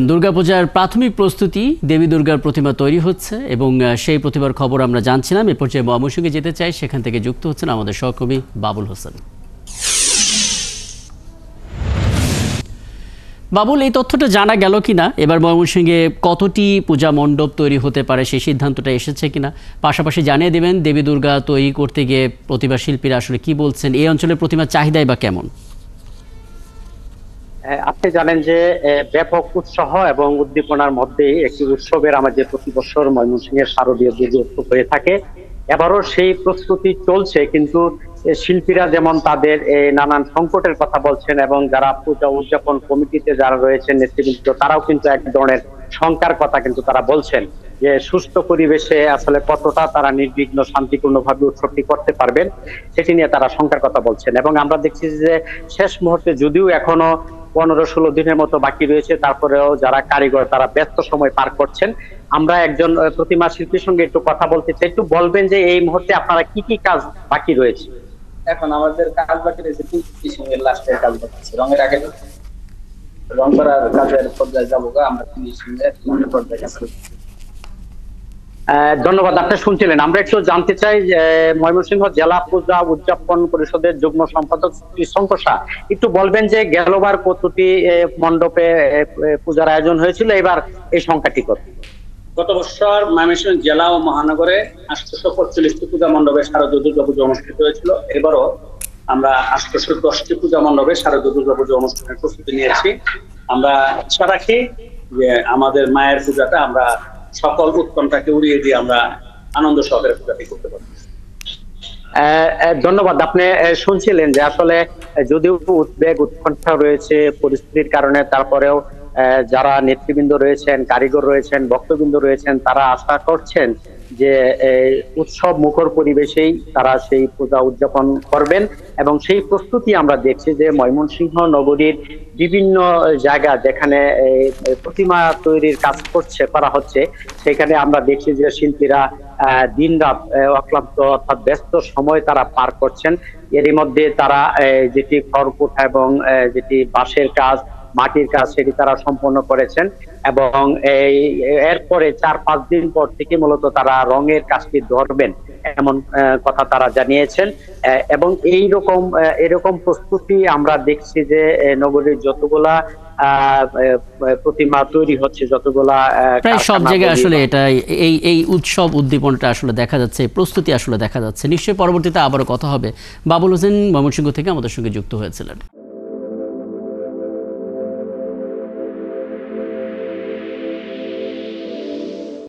দুর্গাপূজার প্রাথমিক প্রস্তুতি দেবী দুর্গার প্রতিমা তৈরি হচ্ছে এবং সেই প্রতিমার খবর আমরা জানছিলাম। এ পর্যায়ে ময়মনসিংহে যেতে চাই, সেখান থেকে যুক্ত হচ্ছেন আমাদের সহকর্মী বাবুল হোসেন। বাবুল, এই তথ্যটা জানা গেল কিনা এবার ময়মনসিংহে কতটি পূজা মণ্ডপ তৈরি হতে পারে সেই সিদ্ধান্তটা এসেছে কিনা, পাশাপাশি জানিয়ে দেবেন দেবী দুর্গা তৈরি করতে গিয়ে প্রতিমা শিল্পীরা আসলে কি বলছেন, এই অঞ্চলের প্রতিমার চাহিদাই বা কেমন? আপনি জানেন যে ব্যাপক উৎসাহ এবং উদ্দীপনার মধ্যে একটি উৎসবের আমাদের প্রতি বছর ময়মনসিংহের শারদীয় দুর্গা উৎসব হয়ে থাকে। এবারও সেই প্রস্তুতি চলছে, কিন্তু শিল্পীরা যেমন তাদের নানান সংকটের কথা বলছেন এবং যারা পূজা উদযাপন কমিটিতে যারা রয়েছেন নেতৃবৃন্দ, তারাও কিন্তু এক ধরনের শঙ্কার কথা কিন্তু তারা বলছেন যে সুস্থ পরিবেশে আসলে কতটা তারা নির্বিঘ্ন শান্তিপূর্ণভাবে উৎসবটি করতে পারবেন সেটি নিয়ে তারা শঙ্কার কথা বলছেন। এবং আমরা দেখছি যে শেষ মুহূর্তে যদিও এখনো 15-16 দিনের মতো বাকি রয়েছে, তারপরেও যারা কারিগর তারা ব্যস্ত সময় পার করছেন। আমরা একজন প্রতিমা শিল্পীর সঙ্গে একটু কথা বলতে চাই, একটু বলবেন যে এই মুহূর্তে আপনারা কি কি কাজ বাকি রয়েছে? এখন আমাদের কাজ বাকি রয়েছে ফিনিশিংয়ের লাস্টের কাজ বাকি আছে। রঙের আগে রং করার কাজের পর্যায়ে যাবো, আমরা ফিনিশিংয়ের পর্যায়ে আছি। ধন্যবাদ। আপনি শুনছিলেন। আমরা একটু জানতে চাই যে ময়মনসিংহ জেলা পূজা উদযাপন পরিষদের যুগ্ম সম্পাদক শঙ্কর শাহ, একটু বলবেন যে গেলবার কতটি মণ্ডপে পূজার আয়োজন হয়েছিল, এবার এই সংখ্যাটি কত? গত বছর ময়মনসিংহ জেলা ও মহানগরে 845টি পূজা মণ্ডপে শারদীয় দুর্গা পুজো অনুষ্ঠিত হয়েছিল। এবারও আমরা 810টি পূজা মণ্ডপে শারদীয় দুর্গা পুজো অনুষ্ঠানের প্রস্তুতি নিয়েছি। আমরা ইচ্ছা রাখি যে আমাদের মায়ের পূজাটা আমরা সকল উৎকণ্ঠাকে উড়িয়ে দিয়ে আমরা আনন্দ সহকারে পূজাটি করতে পারি। ধন্যবাদ। আপনি শুনছিলেন যে আসলে যদিও উদ্বেগ উৎকণ্ঠা রয়েছে পরিস্থিতির কারণে, তারপরেও যারা নেতৃবৃন্দ রয়েছেন, কারিগর রয়েছেন, ভক্তবৃন্দ রয়েছেন, তারা আশা করছেন যে উৎসব মুখর পরিবেশেই তারা সেই পূজা উদযাপন করবেন। এবং সেই প্রস্তুতি আমরা দেখছি যে ময়মনসিংহ নগরীর বিভিন্ন জায়গা যেখানে প্রতিমা তৈরির কাজ করা হচ্ছে, সেখানে আমরা দেখছি যে শিল্পীরা দিন রাত অক্লান্ত অর্থাৎ ব্যস্ত সময় তারা পার করছেন। এরই মধ্যে তারা যেটি খড়কুটা এবং যেটি বাঁশের কাজ, মাটির কাজ, সেটি তারা সম্পন্ন করেছেন। এবং এরপরে 4-5 দিন পর থেকে মূলত তারা রঙের কাজটি ধরবেন এমন কথা তারা জানিয়েছেন। এবং এরকম প্রস্তুতি আমরা দেখছি যে নগরীর যতগুলা প্রতিমা তৈরি হচ্ছে, যতগুলা প্রায় সব জায়গায় আসলে এটা এই উৎসব উদ্দীপনটা আসলে দেখা যাচ্ছে, প্রস্তুতি আসলে দেখা যাচ্ছে। নিশ্চয়ই পরবর্তীতে আবারও কথা হবে। বাবুল হোসেন ময়মনসিংহ থেকে আমাদের সঙ্গে যুক্ত হয়েছিলেন।